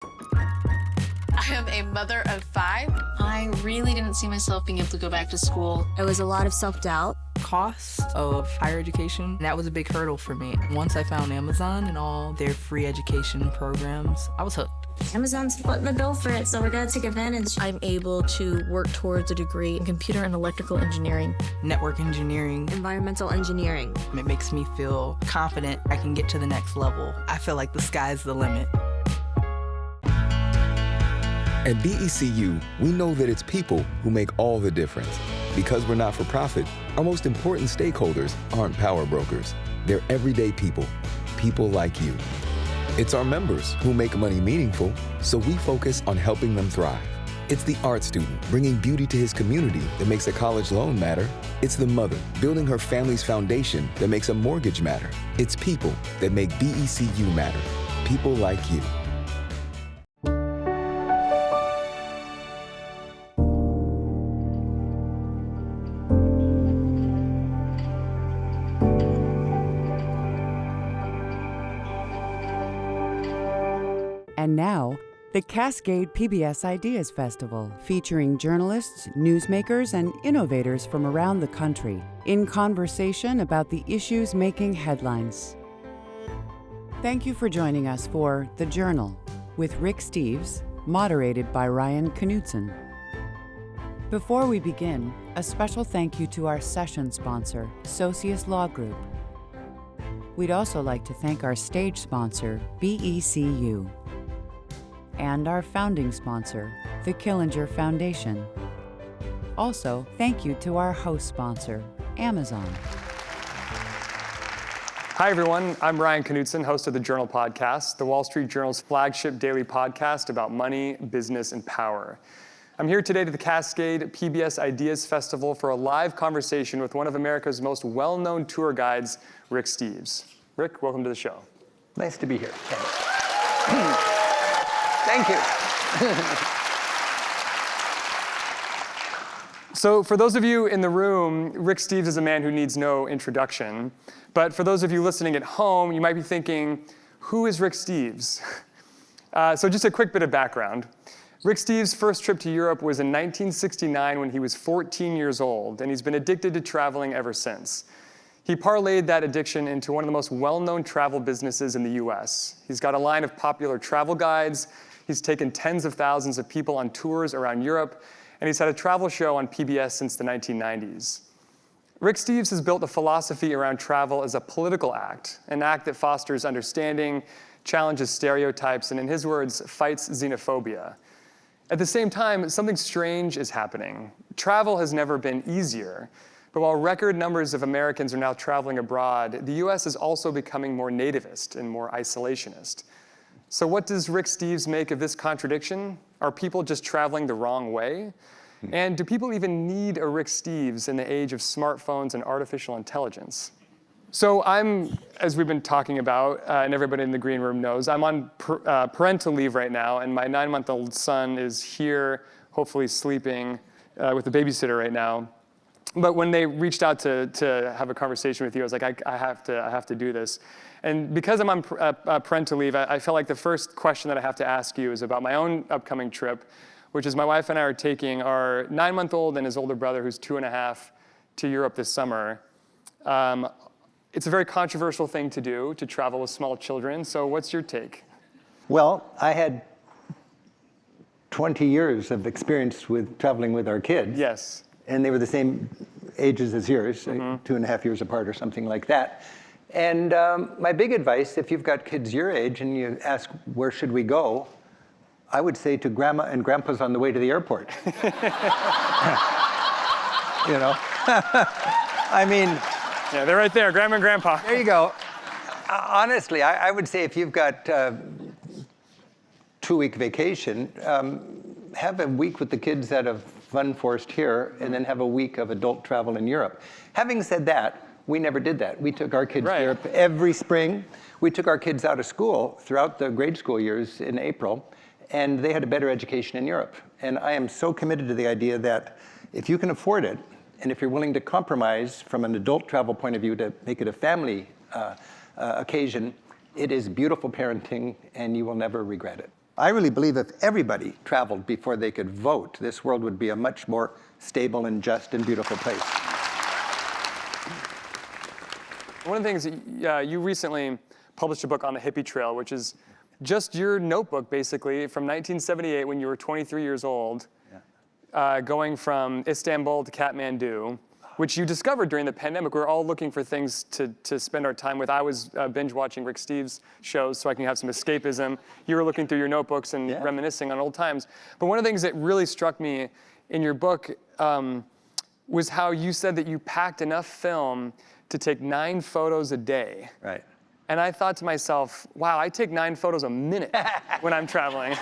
I am a mother of 5. I really didn't see myself being able to go back to school. It was a lot of self-doubt. Cost of higher education, that was a big hurdle for me. Once I found Amazon and all their free education programs, I was hooked. Amazon's footing the bill for it, so we're gonna take advantage. I'm able to work towards a degree in computer and electrical engineering. Network engineering. Environmental engineering. It makes me feel confident I can get to the next level. I feel like the sky's the limit. At BECU, we know that it's people who make all the difference. Because we're not for profit, our most important stakeholders aren't power brokers. They're everyday people, people like you. It's our members who make money meaningful, so we focus on helping them thrive. It's the art student bringing beauty to his community that makes a college loan matter. It's the mother building her family's foundation that makes a mortgage matter. It's people that make BECU matter. People like you. And now, the Cascade PBS Ideas Festival, featuring journalists, newsmakers, and innovators from around the country in conversation about the issues making headlines. Thank you for joining us for The Journal with Rick Steves, moderated by Ryan Knutson. Before we begin, a special thank you to our session sponsor, Socius Law Group. We'd also like to thank our stage sponsor, BECU, and our founding sponsor, the Killinger Foundation. Also, thank you to our host sponsor, Amazon. Hi, everyone. I'm Ryan Knutson, host of the Journal podcast, the Wall Street Journal's flagship daily podcast about money, business, and power. I'm here today to the Cascade PBS Ideas Festival for a live conversation with one of America's most well-known tour guides, Rick Steves. Rick, welcome to the show. Nice to be here. Thanks. Thank you. So for those of you in the room, Rick Steves is a man who needs no introduction. But for those of you listening at home, you might be thinking, who is Rick Steves? So just a quick bit of background. Rick Steves' first trip to Europe was in 1969 when he was 14 years old, and he's been addicted to traveling ever since. He parlayed that addiction into one of the most well-known travel businesses in the US. He's got a line of popular travel guides. He's taken tens of thousands of people on tours around Europe, and he's had a travel show on PBS since the 1990s. Rick Steves has built a philosophy around travel as a political act, an act that fosters understanding, challenges stereotypes, and in his words, fights xenophobia. At the same time, something strange is happening. Travel has never been easier, but while record numbers of Americans are now traveling abroad, the US is also becoming more nativist and more isolationist. So what does Rick Steves make of this contradiction? Are people just traveling the wrong way? And do people even need a Rick Steves in the age of smartphones and artificial intelligence? So I'm, as we've been talking about, and everybody in the green room knows, I'm on parental leave right now, and my 9-month-old son is here, hopefully sleeping with the babysitter right now. But when they reached out to have a conversation with you, I was like, I have to do this. And because I'm on parental leave, I felt like the first question that I have to ask you is about my own upcoming trip, which is my wife and I are taking our 9-month-old and his older brother, who's 2.5, to Europe this summer. It's a very controversial thing to do, to travel with small children. So what's your take? Well, I had 20 years of experience with traveling with our kids. Yes. And they were the same ages as yours, 2.5 years apart or something like that. And my big advice, if you've got kids your age and you ask, where should we go? I would say to Grandma and Grandpa's on the way to the airport. You know? I mean... Yeah, they're right there, Grandma and Grandpa. There you go. Honestly, I would say if you've got 2-week vacation, have a week with the kids at a Fun Forest here, and then have a week of adult travel in Europe. Having said that, we never did that. We took our kids to Europe every spring. We took our kids out of school throughout the grade school years in April, and they had a better education in Europe. And I am so committed to the idea that if you can afford it, and if you're willing to compromise from an adult travel point of view to make it a family occasion, it is beautiful parenting, and you will never regret it. I really believe if everybody traveled before they could vote, this world would be a much more stable and just and beautiful place. One of the things, you recently published a book on the hippie trail, which is just your notebook, basically, from 1978 when you were 23 years old, going from Istanbul to Kathmandu, which you discovered during the pandemic. We were all looking for things to spend our time with. I was binge watching Rick Steves' shows so I can have some escapism. You were looking through your notebooks and reminiscing on old times. But one of the things that really struck me in your book was how you said that you packed enough film to take 9 photos a day. Right. And I thought to myself, wow, I take 9 photos a minute when I'm traveling.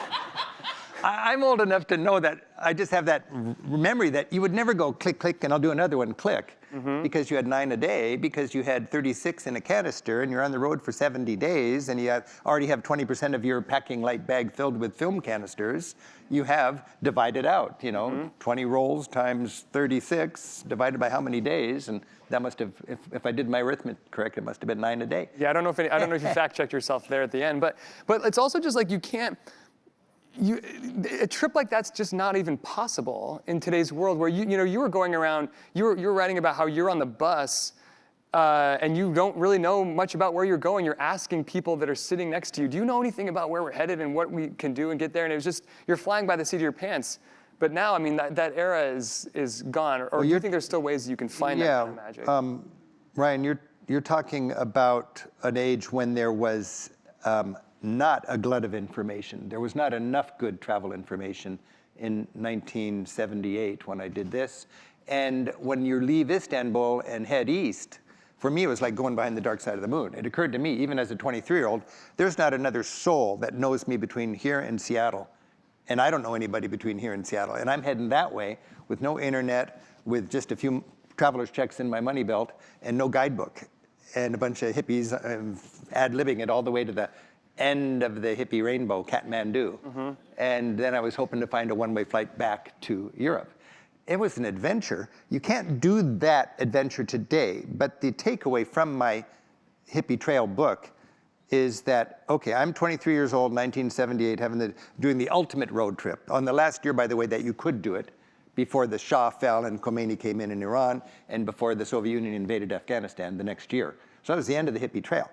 I'm old enough to know that I just have that memory that you would never go click, click, and I'll do another one, click, because you had 9 a day, because you had 36 in a canister, and you're on the road for 70 days, and you already have 20% of your packing light bag filled with film canisters. You have divided out, 20 rolls times 36 divided by how many days, and that must have, if I did my arithmetic correct, it must have been 9 a day. Yeah, I don't know if you fact checked yourself there at the end, but it's also just like you can't. A trip like that's just not even possible in today's world, where you were going around, you were writing about how you're on the bus, and you don't really know much about where you're going. You're asking people that are sitting next to you, do you know anything about where we're headed and what we can do and get there? And it was just, you're flying by the seat of your pants. But now, I mean, that era is gone. Or do you think there's still ways you can find that kind of magic? Ryan, you're talking about an age when there was not a glut of information. There was not enough good travel information in 1978 when I did this. And when you leave Istanbul and head east, for me, it was like going behind the dark side of the moon. It occurred to me, even as a 23-year-old, there's not another soul that knows me between here and Seattle. And I don't know anybody between here and Seattle. And I'm heading that way with no internet, with just a few traveler's checks in my money belt, and no guidebook, and a bunch of hippies ad-libbing it all the way to the end of the hippie rainbow, Kathmandu. And then I was hoping to find a one-way flight back to Europe. It was an adventure. You can't do that adventure today, but the takeaway from my hippie trail book is that, okay, I'm 23 years old, 1978, doing the ultimate road trip. On the last year, by the way, that you could do it, before the Shah fell and Khomeini came in Iran, and before the Soviet Union invaded Afghanistan the next year. So that was the end of the hippie trail.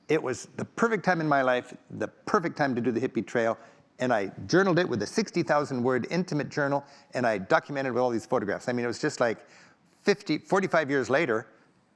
It was the perfect time in my life, the perfect time to do the hippie trail, and I journaled it with a 60,000-word intimate journal, and I documented with all these photographs. I mean, it was just like 45 years later,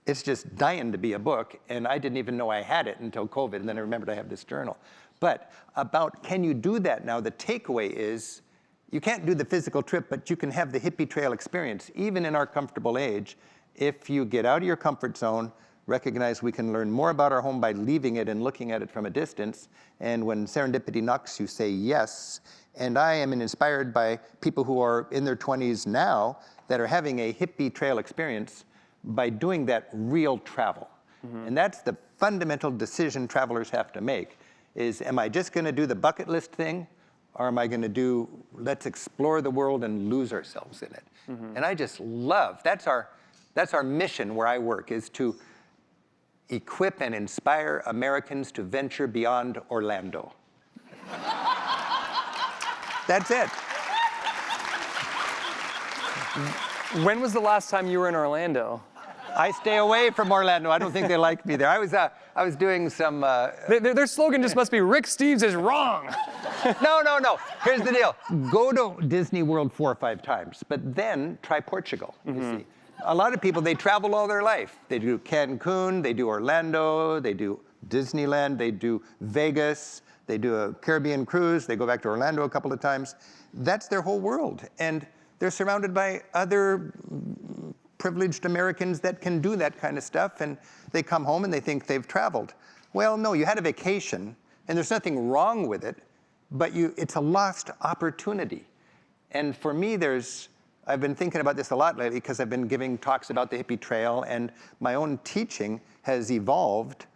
it's just dying to be a book, and I didn't even know I had it until COVID, and then I remembered I have this journal. But about can you do that now, the takeaway is you can't do the physical trip, but you can have the hippie trail experience, even in our comfortable age, if you get out of your comfort zone, recognize we can learn more about our home by leaving it and looking at it from a distance. And when serendipity knocks, you say yes. And I am inspired by people who are in their 20s now that are having a hippie trail experience by doing that real travel. And that's the fundamental decision travelers have to make is, am I just gonna do the bucket list thing? Or am I gonna do, let's explore the world and lose ourselves in it? And I just love, that's our mission where I work, is to equip and inspire Americans to venture beyond Orlando. That's it. When was the last time you were in Orlando? I stay away from Orlando. I don't think they like me there. I was doing some... Their slogan just must be, Rick Steves is wrong. No. Here's the deal. Go to Disney World 4 or 5 times, but then try Portugal, you see. A lot of people, they travel all their life. They do Cancun, they do Orlando, they do Disneyland, they do Vegas, they do a Caribbean cruise, they go back to Orlando a couple of times. That's their whole world. And they're surrounded by other privileged Americans that can do that kind of stuff, and they come home and they think they've traveled. Well, no, you had a vacation, and there's nothing wrong with it, but it's a lost opportunity. And for me, I've been thinking about this a lot lately because I've been giving talks about the hippie trail, and my own teaching has evolved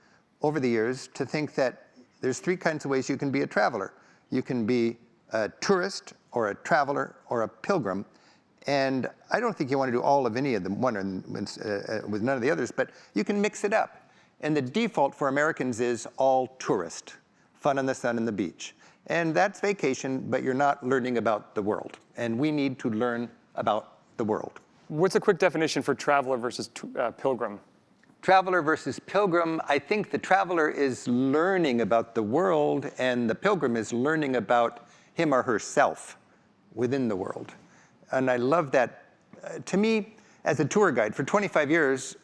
over the years to think that there's 3 kinds of ways you can be a traveler. You can be a tourist, or a traveler, or a pilgrim. And I don't think you want to do all of any of them, with none of the others, but you can mix it up. And the default for Americans is all tourist, fun in the sun and the beach. And that's vacation, but you're not learning about the world. And we need to learn about the world. What's a quick definition for traveler versus pilgrim? Traveler versus pilgrim, I think the traveler is learning about the world and the pilgrim is learning about him or herself within the world. And I love that. To me, as a tour guide, for 25 years,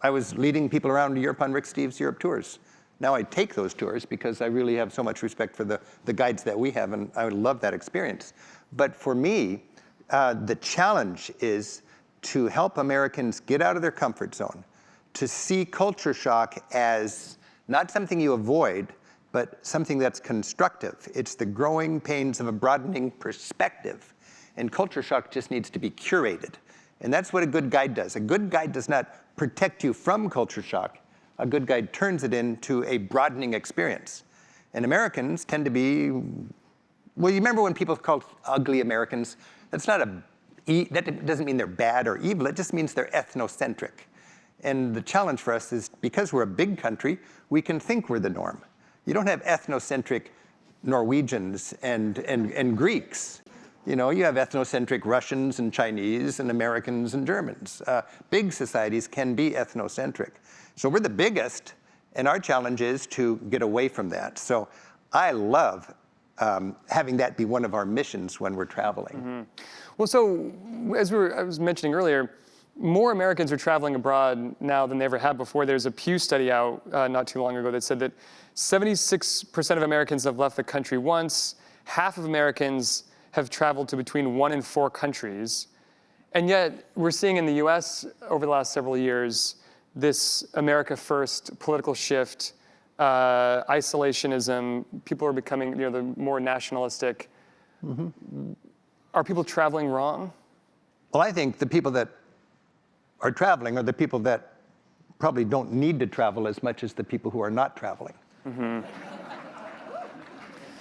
I was leading people around Europe on Rick Steves' Europe tours. Now I take those tours because I really have so much respect for the guides that we have, and I love that experience. But for me, the challenge is to help Americans get out of their comfort zone, to see culture shock as not something you avoid, but something that's constructive. It's the growing pains of a broadening perspective. And culture shock just needs to be curated. And that's what a good guide does. A good guide does not protect you from culture shock. A good guide turns it into a broadening experience. And Americans tend to be, well, you remember when people called ugly Americans? That doesn't mean they're bad or evil, it just means they're ethnocentric. And the challenge for us is because we're a big country, we can think we're the norm. You don't have ethnocentric Norwegians and Greeks. You know, you have ethnocentric Russians and Chinese and Americans and Germans. Big societies can be ethnocentric. So we're the biggest, and our challenge is to get away from that. So I love having that be one of our missions when we're traveling. Mm-hmm. Well, so as I was mentioning earlier, more Americans are traveling abroad now than they ever have before. There's a Pew study out not too long ago that said that 76% of Americans have left the country once. Half of Americans have traveled to between 1 and 4 countries. And yet we're seeing in the US over the last several years this America first political shift, isolationism, people are becoming the more nationalistic. Mm-hmm. Are people traveling wrong? Well, I think the people that are traveling are the people that probably don't need to travel as much as the people who are not traveling. Mm-hmm.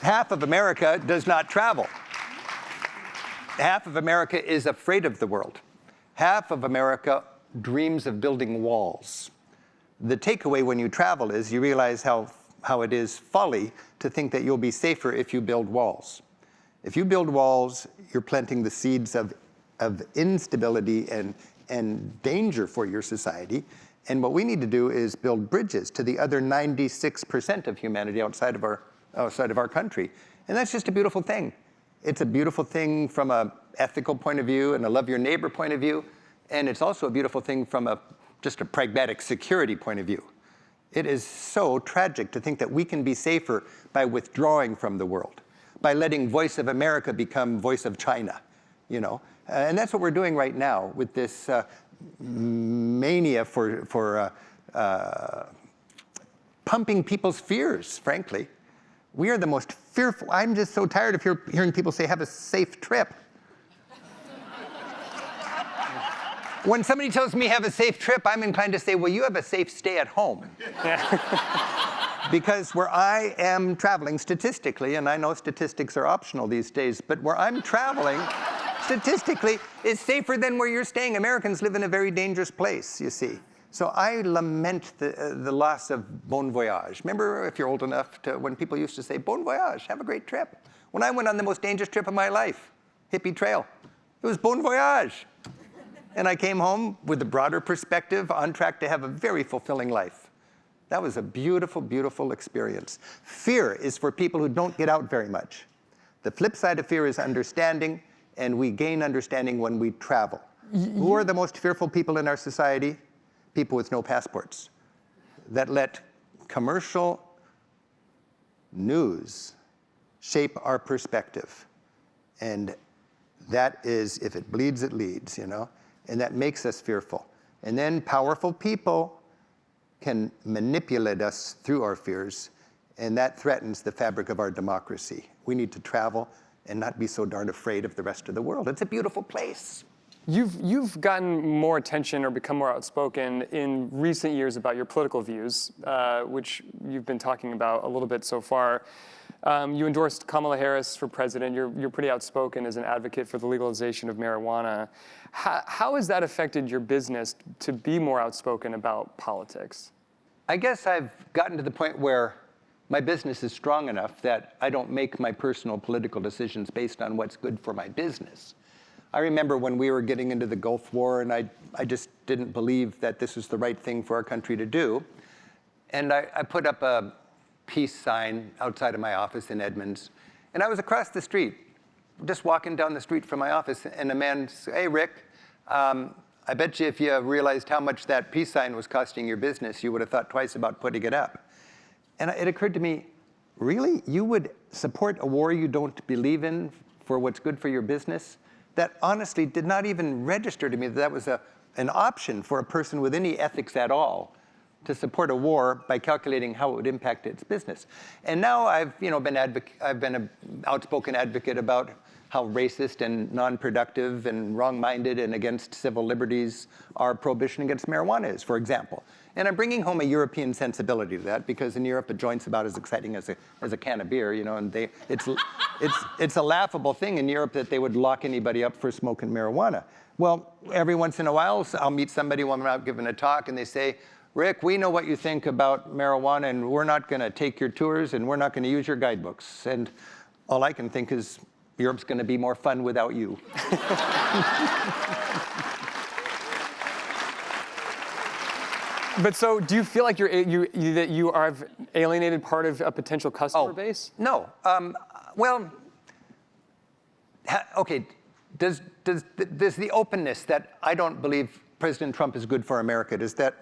Half of America does not travel. Half of America is afraid of the world. Half of America dreams of building walls. The takeaway when you travel is you realize how it is folly to think that you'll be safer if you build walls. If you build walls, you're planting the seeds of instability and danger for your society. And what we need to do is build bridges to the other 96% of humanity outside of our country. And that's just a beautiful thing. It's a beautiful thing from an ethical point of view and a love your neighbor point of view. And it's also a beautiful thing from just a pragmatic security point of view. It is so tragic to think that we can be safer by withdrawing from the world, by letting Voice of America become Voice of China, And that's what we're doing right now with this mania for pumping people's fears, frankly. We are the most fearful. I'm just so tired of hearing people say, have a safe trip. When somebody tells me have a safe trip, I'm inclined to say, well, you have a safe stay at home. Because where I am traveling statistically, and I know statistics are optional these days, but where I'm traveling statistically is safer than where you're staying. Americans live in a very dangerous place, you see. So I lament the loss of bon voyage. Remember, if you're old enough, when people used to say, bon voyage, have a great trip. When I went on the most dangerous trip of my life, Hippie Trail, it was bon voyage. And I came home with a broader perspective, on track to have a very fulfilling life. That was a beautiful, beautiful experience. Fear is for people who don't get out very much. The flip side of fear is understanding, and we gain understanding when we travel. Who are the most fearful people in our society? People with no passports that let commercial news shape our perspective. And that is, if it bleeds, it leads, And that makes us fearful. And then powerful people can manipulate us through our fears, and that threatens the fabric of our democracy. We need to travel and not be so darn afraid of the rest of the world. It's a beautiful place. You've gotten more attention or become more outspoken in recent years about your political views, which you've been talking about a little bit so far. You endorsed Kamala Harris for president. You're pretty outspoken as an advocate for the legalization of marijuana. How has that affected your business to be more outspoken about politics? I guess I've gotten to the point where my business is strong enough that I don't make my personal political decisions based on what's good for my business. I remember when we were getting into the Gulf War, and I just didn't believe that this was the right thing for our country to do. And I put up a peace sign outside of my office in Edmonds. And I was across the street, just walking down the street from my office, and a man said, "Hey, Rick, I bet you if you realized how much that peace sign was costing your business, you would have thought twice about putting it up." And it occurred to me, really? You would support a war you don't believe in for what's good for your business? That honestly did not even register to me that that was an option for a person with any ethics at all to support a war by calculating how it would impact its business. And now I've been an outspoken advocate about how racist and non-productive and wrong-minded and against civil liberties our prohibition against marijuana is, for example. And I'm bringing home a European sensibility to that, because in Europe a joint's about as exciting as a can of beer, and it's a laughable thing in Europe that they would lock anybody up for smoking marijuana. Well, every once in a while I'll meet somebody when I'm out giving a talk, and they say, "Rick, we know what you think about marijuana, and we're not going to take your tours, and we're not going to use your guidebooks." And all I can think is, Europe's going to be more fun without you. But so, do you feel like that you have alienated part of a potential customer base? No. Okay. Does the openness that I don't believe President Trump is good for America, does that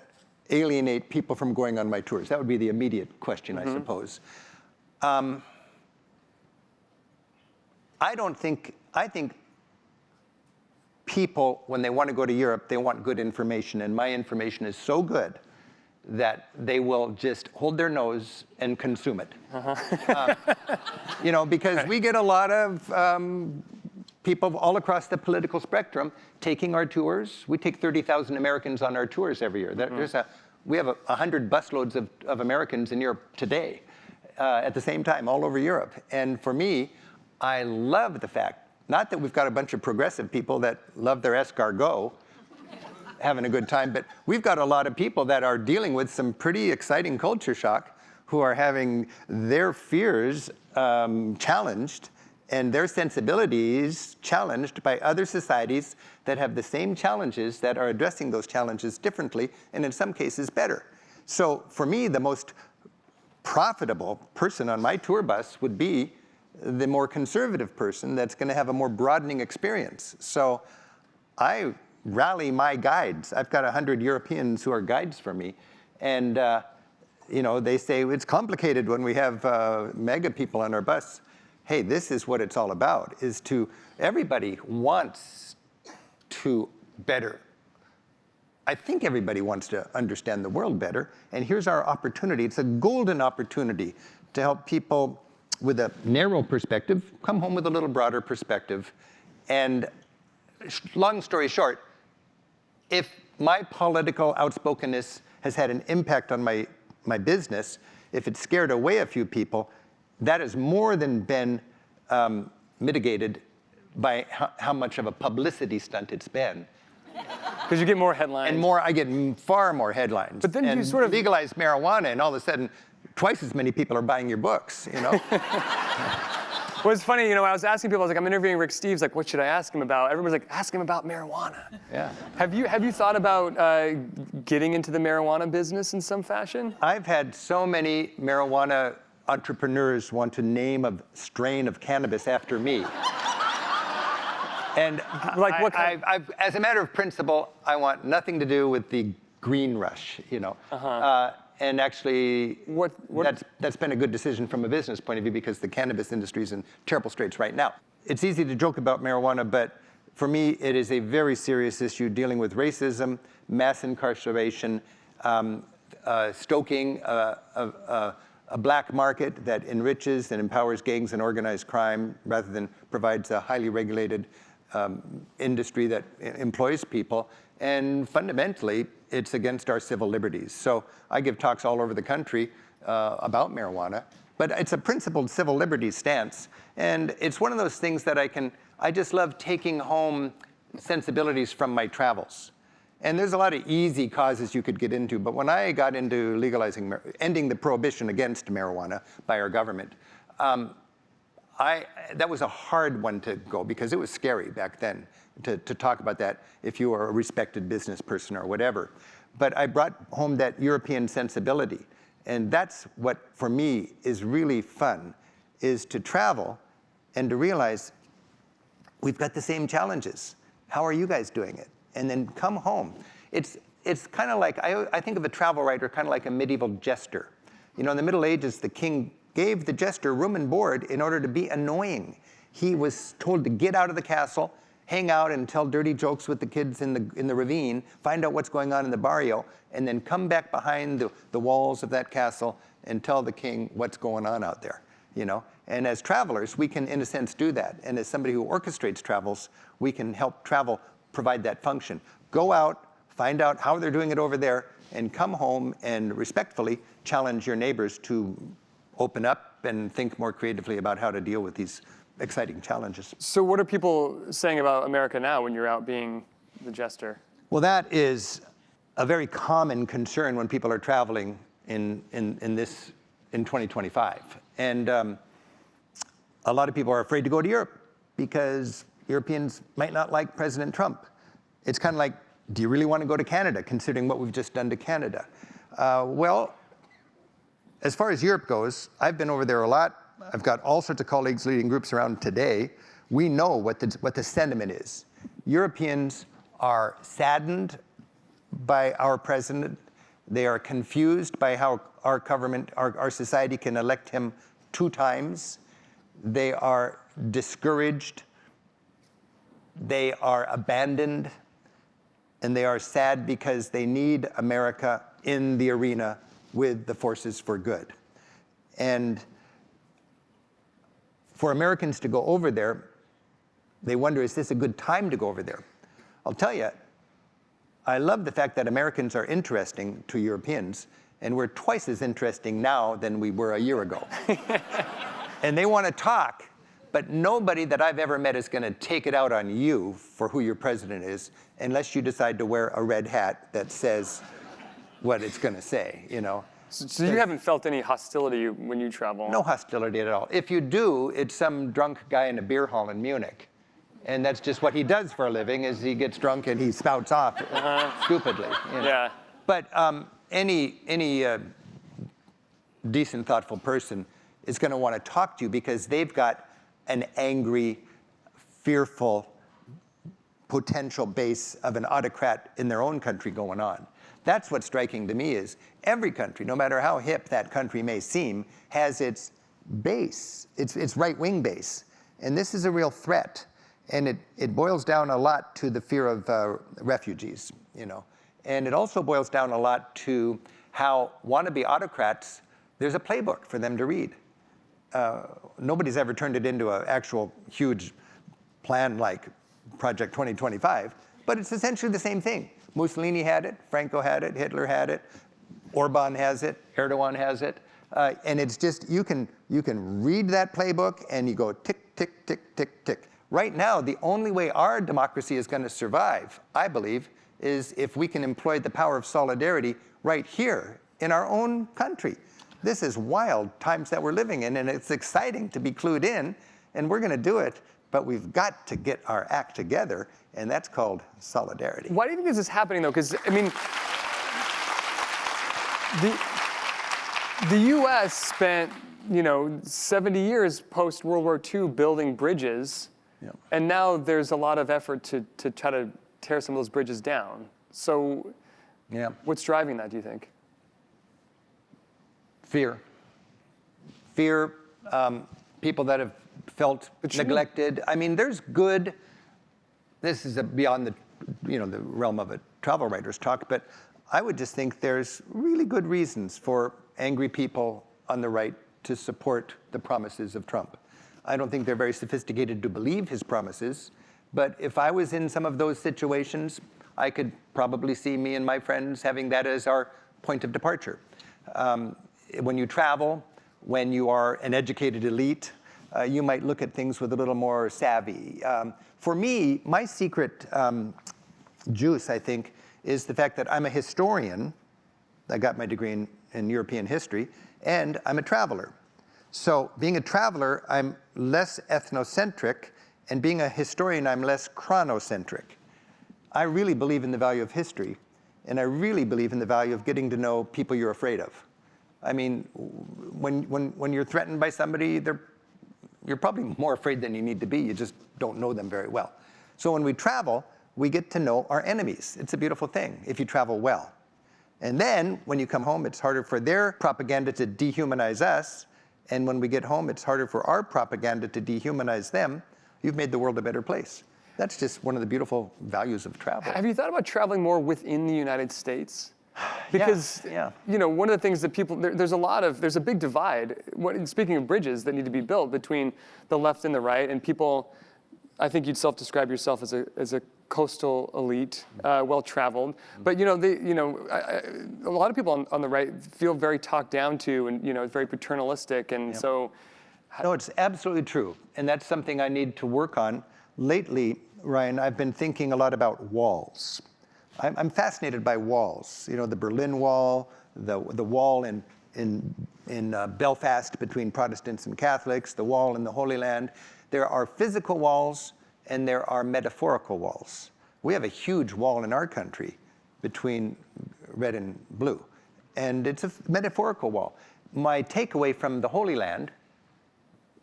alienate people from going on my tours? That would be the immediate question, I suppose. I think people, when they want to go to Europe, they want good information, and my information is so good that they will just hold their nose and consume it. Because we get a lot of people all across the political spectrum taking our tours. We take 30,000 Americans on our tours every year. We have 100 busloads of Americans in Europe today at the same time, all over Europe. And for me, I love the fact, not that we've got a bunch of progressive people that love their escargot, having a good time, but we've got a lot of people that are dealing with some pretty exciting culture shock, who are having their fears challenged and their sensibilities challenged by other societies that have the same challenges, that are addressing those challenges differently, and in some cases better. So for me, the most profitable person on my tour bus would be the more conservative person that's going to have a more broadening experience. So I rally my guides. I've got 100 Europeans who are guides for me. And they say it's complicated when we have mega people on our bus. Hey, this is what it's all about, everybody wants to better. I think everybody wants to understand the world better. And here's our opportunity. It's a golden opportunity to help people with a narrow perspective come home with a little broader perspective. And long story short, if my political outspokenness has had an impact on my business, if it scared away a few people, that has more than been mitigated by how much of a publicity stunt it's been. Because you get more headlines. And I get far more headlines. But then and you sort of legalize marijuana, and all of a sudden, twice as many people are buying your books, Well, it's funny, I was asking people, I was like, I'm interviewing Rick Steves, like, what should I ask him about? Everyone's like, ask him about marijuana. Yeah. Have you thought about getting into the marijuana business in some fashion? I've had so many marijuana entrepreneurs want to name a strain of cannabis after me. And like what kind? as a matter of principle, I want nothing to do with the green rush, and actually, that's been a good decision from a business point of view, because the cannabis industry is in terrible straits right now. It's easy to joke about marijuana, but for me, it is a very serious issue dealing with racism, mass incarceration, stoking a black market that enriches and empowers gangs and organized crime rather than provides a highly regulated industry that employs people. And fundamentally, it's against our civil liberties. So I give talks all over the country about marijuana, but it's a principled civil liberties stance. And it's one of those things that I just love taking home sensibilities from my travels. And there's a lot of easy causes you could get into, but when I got into legalizing, ending the prohibition against marijuana by our government, that was a hard one to go because it was scary back then to talk about that if you were a respected business person or whatever. But I brought home that European sensibility. And that's what, for me, is really fun, is to travel and to realize we've got the same challenges. How are you guys doing it? And then come home. It's kind of like, I think of a travel writer kind of like a medieval jester. You know, in the Middle Ages, the king gave the jester room and board in order to be annoying. He was told to get out of the castle, hang out and tell dirty jokes with the kids in the ravine, find out what's going on in the barrio, and then come back behind the walls of that castle and tell the king what's going on out there, you know? And as travelers, we can, in a sense, do that. And as somebody who orchestrates travels, we can help travel provide that function. Go out, find out how they're doing it over there, and come home and respectfully challenge your neighbors to open up and think more creatively about how to deal with these exciting challenges. So what are people saying about America now when you're out being the jester? Well, that is a very common concern when people are traveling in 2025. And a lot of people are afraid to go to Europe because Europeans might not like President Trump. It's kind of like, do you really want to go to Canada, considering what we've just done to Canada? Well, as far as Europe goes, I've been over there a lot. I've got all sorts of colleagues leading groups around today. We know what the sentiment is. Europeans are saddened by our president. They are confused by how our government, our society can elect him 2 times. They are discouraged. They are abandoned. And they are sad because they need America in the arena with the forces for good. And for Americans to go over there, they wonder, is this a good time to go over there? I'll tell you, I love the fact that Americans are interesting to Europeans, and we're twice as interesting now than we were a year ago. And they want to talk, but nobody that I've ever met is going to take it out on you for who your president is, unless you decide to wear a red hat that says what it's going to say, you know. So you haven't felt any hostility when you travel? No hostility at all. If you do, it's some drunk guy in a beer hall in Munich. And that's just what he does for a living, is he gets drunk and he spouts off stupidly. You know? Yeah. But any decent, thoughtful person is going to want to talk to you because they've got an angry, fearful, potential base of an autocrat in their own country going on. That's what's striking to me is every country, no matter how hip that country may seem, has its base, its right-wing base. And this is a real threat. And it boils down a lot to the fear of refugees, you know. And it also boils down a lot to how wannabe autocrats, there's a playbook for them to read. Nobody's ever turned it into an actual huge plan like Project 2025, but it's essentially the same thing. Mussolini had it, Franco had it, Hitler had it, Orban has it, Erdogan has it, and it's just, you can read that playbook and you go tick, tick, tick, tick, tick. Right now, the only way our democracy is going to survive, I believe, is if we can employ the power of solidarity right here in our own country. This is wild times that we're living in, and it's exciting to be clued in, and we're going to do it, but we've got to get our act together, and that's called solidarity. Why do you think this is happening, though? Because, I mean, the U.S. spent, 70 years post-World War II building bridges, and now there's a lot of effort to try to tear some of those bridges down. So what's driving that, do you think? Fear. Fear, people that have felt neglected. I mean, there's good, this is beyond the realm of a travel writer's talk, but I would just think there's really good reasons for angry people on the right to support the promises of Trump. I don't think they're very sophisticated to believe his promises, but if I was in some of those situations, I could probably see me and my friends having that as our point of departure. When you travel, when you are an educated elite, you might look at things with a little more savvy. For me, my secret juice, I think, is the fact that I'm a historian. I got my degree in European history, and I'm a traveler. So being a traveler, I'm less ethnocentric, and being a historian, I'm less chronocentric. I really believe in the value of history, and I really believe in the value of getting to know people you're afraid of. I mean, when you're threatened by somebody, you're probably more afraid than you need to be. You just don't know them very well. So when we travel, we get to know our enemies. It's a beautiful thing if you travel well. And then when you come home, it's harder for their propaganda to dehumanize us. And when we get home, it's harder for our propaganda to dehumanize them. You've made the world a better place. That's just one of the beautiful values of travel. Have you thought about traveling more within the United States? Because, you know, one of the things that people, there's a big divide, speaking of bridges that need to be built between the left and the right, and people, I think you'd self-describe yourself as a coastal elite, well-traveled. But, you know, a lot of people on the right feel very talked down to, and, you know, very paternalistic, and so. No, it's absolutely true, and that's something I need to work on. Lately, Ryan, I've been thinking a lot about walls. I'm fascinated by walls. You know, the Berlin Wall, the wall in Belfast between Protestants and Catholics, the wall in the Holy Land. There are physical walls and there are metaphorical walls. We have a huge wall in our country between red and blue, and it's a metaphorical wall. My takeaway from the Holy Land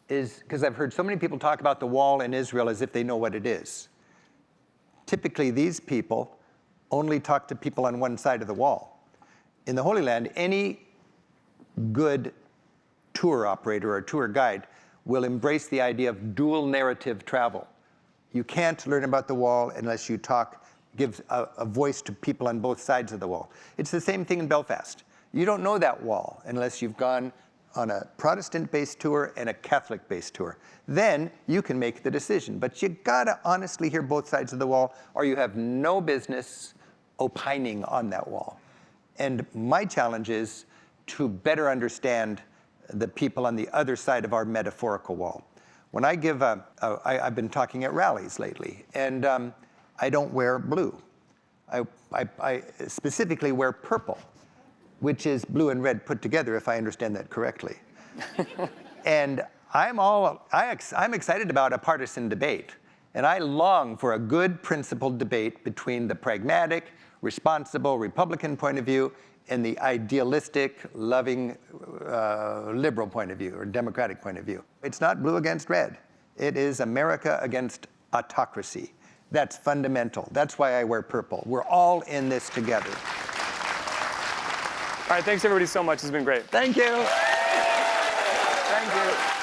is, because I've heard so many people talk about the wall in Israel as if they know what it is. Typically, these people only talk to people on one side of the wall. In the Holy Land, any good tour operator or tour guide will embrace the idea of dual narrative travel. You can't learn about the wall unless you give a voice to people on both sides of the wall. It's the same thing in Belfast. You don't know that wall unless you've gone on a Protestant-based tour and a Catholic-based tour. Then you can make the decision. But you gotta honestly hear both sides of the wall, or you have no business opining on that wall. And my challenge is to better understand the people on the other side of our metaphorical wall. When I give I've been talking at rallies lately, and I don't wear blue. I specifically wear purple, which is blue and red put together, if I understand that correctly. And I'm excited about a partisan debate, and I long for a good principled debate between the pragmatic, responsible Republican point of view and the idealistic, loving, liberal point of view, or democratic point of view. It's not blue against red. It is America against autocracy. That's fundamental. That's why I wear purple. We're all in this together. All right, thanks everybody so much. It's been great. Thank you. Thank you.